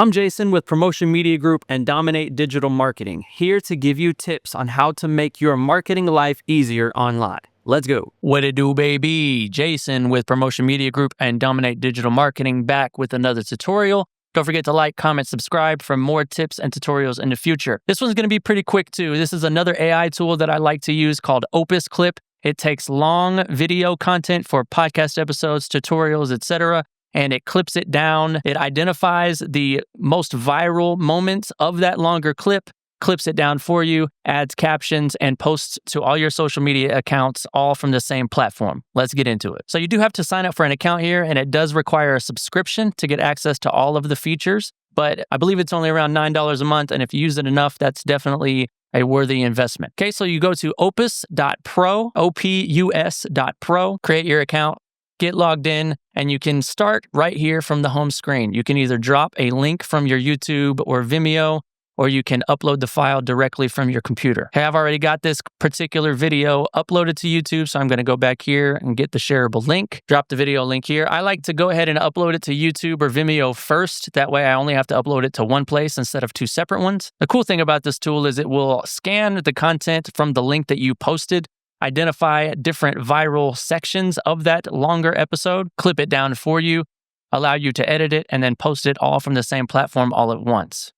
I'm Jason with Promotion Media Group and Dominate Digital Marketing, here to give you tips on how to make your marketing life easier online. Let's go. What it do, baby? Jason with Promotion Media Group and Dominate Digital Marketing, back with another tutorial. Don't forget to like, comment, subscribe for more tips and tutorials in the future. This one's going to be pretty quick too. This is another AI tool that I like to use called Opus Clip. It takes long video content for podcast episodes, tutorials, etc., and it clips it down. It identifies the most viral moments of that longer clip, clips it down for you, adds captions, and posts to all your social media accounts, all from the same platform. Let's get into it. So you do have to sign up for an account here, and it does require a subscription to get access to all of the features, but I believe it's only around $9 a month, and if you use it enough, that's definitely a worthy investment. Okay, so you go to opus.pro, opus.pro, create your account, get logged in, and you can start right here from the home screen. You can either drop a link from your YouTube or Vimeo, or you can upload the file directly from your computer. Hey, I've already got this particular video uploaded to YouTube, so I'm going to go back here and get the shareable link, drop the video link here. I like to go ahead and upload it to YouTube or Vimeo first. That way I only have to upload it to one place instead of two separate ones. The cool thing about this tool is it will scan the content from the link that you posted, identify different viral sections of that longer episode, clip it down for you, allow you to edit it, and then post it all from the same platform all at once.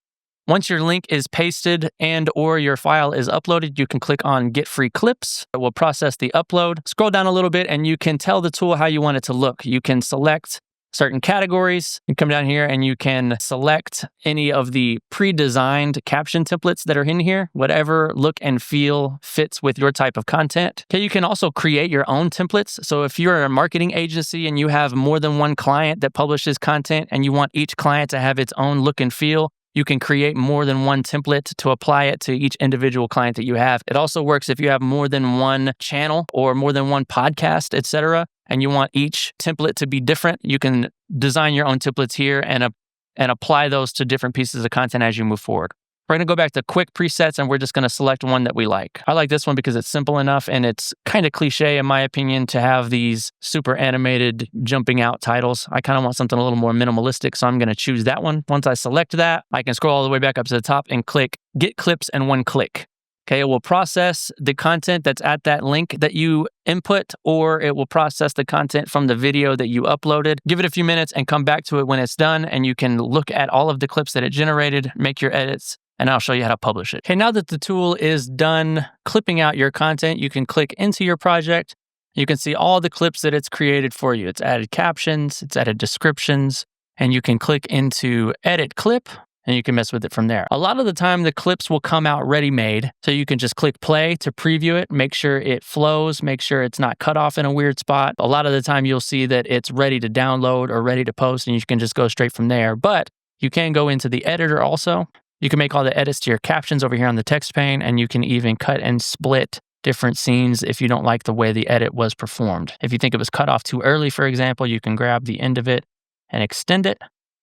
Once your link is pasted and or your file is uploaded, you can click on Get Free Clips. It will process the upload. Scroll down a little bit and you can tell the tool how you want it to look. You can select certain categories. You come down here and you can select any of the pre-designed caption templates that are in here, whatever look and feel fits with your type of content. Okay, you can also create your own templates. So if you're a marketing agency and you have more than one client that publishes content and you want each client to have its own look and feel, you can create more than one template to apply it to each individual client that you have. It also works if you have more than one channel or more than one podcast, etc., and you want each template to be different. You can design your own templates here and apply those to different pieces of content as you move forward. We're going to go back to quick presets and we're just going to select one that we like. I like this one because it's simple enough and it's kind of cliche in my opinion to have these super animated jumping out titles. I kind of want something a little more minimalistic, so I'm going to choose that one. Once I select that, I can scroll all the way back up to the top and click Get Clips in one click. Okay, it will process the content that's at that link that you input, or it will process the content from the video that you uploaded. Give it a few minutes and come back to it when it's done, and you can look at all of the clips that it generated, make your edits, and I'll show you how to publish it. Okay, now that the tool is done clipping out your content, you can click into your project. You can see all the clips that it's created for you. It's added captions, it's added descriptions, and you can click into Edit Clip, and you can mess with it from there. A lot of the time, the clips will come out ready-made, so you can just click play to preview it, make sure it flows, make sure it's not cut off in a weird spot. A lot of the time, you'll see that it's ready to download or ready to post, and you can just go straight from there. But you can go into the editor also. You can make all the edits to your captions over here on the text pane, and you can even cut and split different scenes if you don't like the way the edit was performed. If you think it was cut off too early, for example, you can grab the end of it and extend it.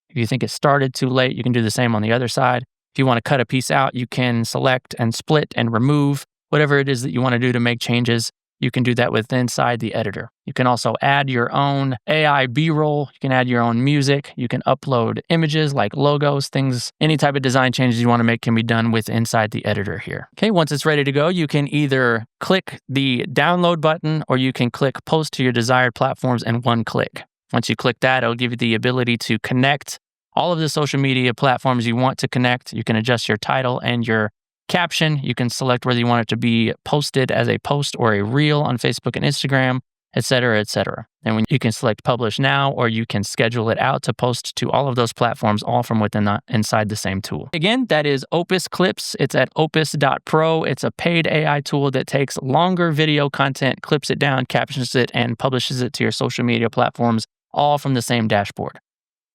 If you think it started too late, you can do the same on the other side. If you want to cut a piece out, you can select and split and remove whatever it is that you want to do to make changes. You can do that with inside the editor. You can also add your own AI B-roll. You can add your own music. You can upload images like logos, things, any type of design changes you want to make can be done with inside the editor here. Okay, once it's ready to go, you can either click the download button or you can click post to your desired platforms in one click. Once you click that, it'll give you the ability to connect all of the social media platforms you want to connect. You can adjust your title and your caption. You can select whether you want it to be posted as a post or a reel on Facebook and Instagram, etc., etc. And when you can select publish now, or you can schedule it out to post to all of those platforms, all from within inside the same tool. Again, that is Opus Clips. It's at opus.pro. It's a paid AI tool that takes longer video content, clips it down, captions it, and publishes it to your social media platforms, all from the same dashboard.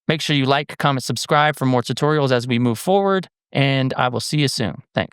Make sure you like, comment, subscribe for more tutorials as we move forward, and I will see you soon. Thanks.